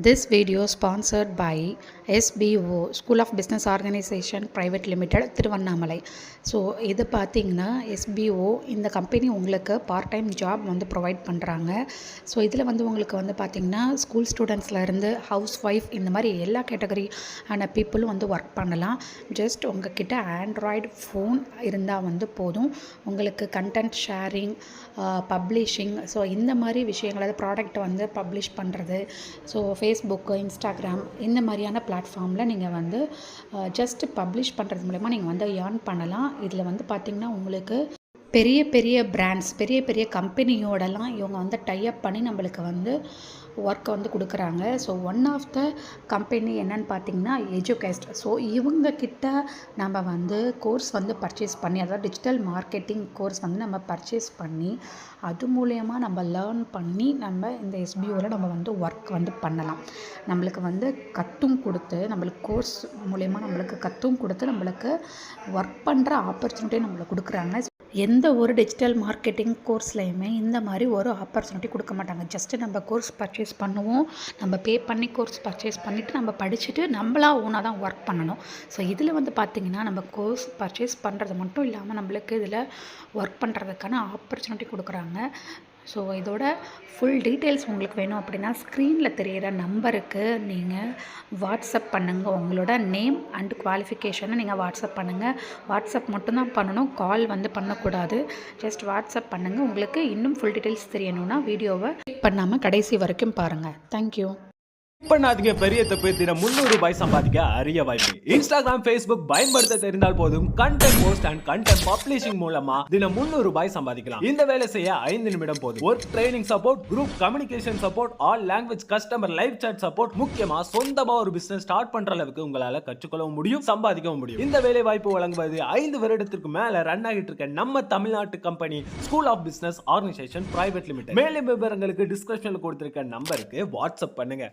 This video sponsored by SBO School of Business Organization Private Limited Tiruvannamalai. So இது பார்த்திங்கன்னா SBO இந்த company உங்களுக்கு part time job வந்து provide பண்ணுறாங்க. ஸோ இதில் வந்து உங்களுக்கு வந்து பார்த்திங்கன்னா ஸ்கூல் ஸ்டூடெண்ட்ஸ்லேருந்து ஹவுஸ் ஒய்ஃப் இந்த மாதிரி எல்லா கேட்டகரி ஆன பீப்புளும் வந்து ஒர்க் பண்ணலாம். ஜஸ்ட் உங்ககிட்ட ஆண்ட்ராய்டு ஃபோன் இருந்தால் வந்து போதும். உங்களுக்கு கண்டென்ட் ஷேரிங், பப்ளிஷிங், ஸோ இந்த மாதிரி விஷயங்கள், அதாவது ப்ராடக்ட்டை வந்து பப்ளிஷ் பண்ணுறது, ஸோ ஃபேஸ்புக்கு, இன்ஸ்டாகிராம் இந்த மாதிரியான பிளாட்ஃபார்மில் நீங்கள் வந்து ஜஸ்ட் பப்ளிஷ் பண்ணுறது மூலமா நீங்கள் வந்து ஏர்ன் பண்ணலாம். இதில் வந்து பார்த்திங்கன்னா உங்களுக்கு பெரிய பெரிய பிராண்ட்ஸ், பெரிய பெரிய கம்பெனியோடலாம் இவங்க வந்து டைப் பண்ணி நம்மளுக்கு வந்து ஒர்க்கை வந்து கொடுக்குறாங்க. So one of the company என்னன்னு பார்த்திங்கன்னா எஜுகேஸ்ட். ஸோ இவங்கக்கிட்ட நம்ம வந்து கோர்ஸ் வந்து பர்ச்சேஸ் பண்ணி, அதாவது டிஜிட்டல் மார்க்கெட்டிங் கோர்ஸ் வந்து நம்ம பர்ச்சேஸ் பண்ணி அது மூலயமா நம்ம லேர்ன் பண்ணி நம்ம இந்த SBOவில் நம்ம வந்து ஒர்க் வந்து பண்ணலாம். நம்மளுக்கு வந்து கற்றும் கொடுத்து, நம்மளுக்கு கோர்ஸ் மூலயமா நம்மளுக்கு கற்றும் கொடுத்து நம்மளுக்கு ஒர்க் பண்ணுற ஆப்பர்ச்சுனிட்டியை நம்மளுக்கு கொடுக்குறாங்க. எந்த ஒரு டிஜிட்டல் மார்க்கெட்டிங் கோர்ஸ்லையுமே இந்த மாதிரி ஒரு ஆப்பர்ச்சுனிட்டி கொடுக்க மாட்டாங்க. ஜஸ்ட்டு நம்ம கோர்ஸ் பர்ச்சேஸ் பண்ணுவோம், நம்ம பே பண்ணி கோர்ஸ் பர்ச்சேஸ் பண்ணிவிட்டு நம்ம படிச்சுட்டு நம்மளாக ஓனாக தான் ஒர்க் பண்ணணும். ஸோ இதில் வந்து பார்த்திங்கன்னா நம்ம கோர்ஸ் பர்ச்சேஸ் பண்ணுறது மட்டும் இல்லாமல் நம்மளுக்கு இதில் ஒர்க் பண்ணுறதுக்கான ஆப்பர்ச்சுனிட்டி கொடுக்குறாங்க. ஸோ இதோட ஃபுல் டீட்டெயில்ஸ் உங்களுக்கு வேணும் அப்படின்னா ஸ்க்ரீனில் தெரிகிற நம்பருக்கு நீங்கள் வாட்ஸ்அப் பண்ணுங்கள். உங்களோட நேம் அண்ட் குவாலிஃபிகேஷனை நீங்கள் வாட்ஸ்அப் பண்ணுங்கள். வாட்ஸ்அப் மட்டும்தான் பண்ணணும், கால் வந்து பண்ணக்கூடாது. ஜஸ்ட் வாட்ஸ்அப் பண்ணுங்கள். உங்களுக்கு இன்னும் ஃபுல் டீட்டெயில்ஸ் தெரியணும்னா வீடியோவை கிளிக் பண்ணாமல் கடைசி வரைக்கும் பாருங்கள். தேங்க்யூ. பண்ணாதீங்க பெரிய தப்பு. தினம் 300 ரூபாய் சம்பாதிக்க அரிய வாய்ப்பு. இன்ஸ்டாகிராம், ஃபேஸ்புக் பயன்படுத்த தெரிந்தால் போதும். Content post and content publishing மூலமா தினம் 300 ரூபாய் சம்பாதிக்கலாம். இந்த வேலை செய்ய 5 நிமிடம் போதும். Work training support, group communication support, all language customer live chat support, முக்கியமா சொந்தமா ஒரு பிசினஸ் ஸ்டார்ட் பண்ற அளவுக்கு உங்களால கற்றுக்கொள்ளவும் முடியும், சம்பாதிக்கவும் முடியும். இந்த வேலை வாய்ப்பு வழங்குவது 5 வருடத்திற்கு மேல ரன் ஆகிட்டு இருக்க நம்ம தமிழ்நாட்டு company school of business organisation private limited. மேலும் விவரங்களுக்கு டிஸ்கிரிப்ஷன்ல கொடுத்திருக்க நம்பருக்கு வாட்ஸ்அப் பண்ணுங்க.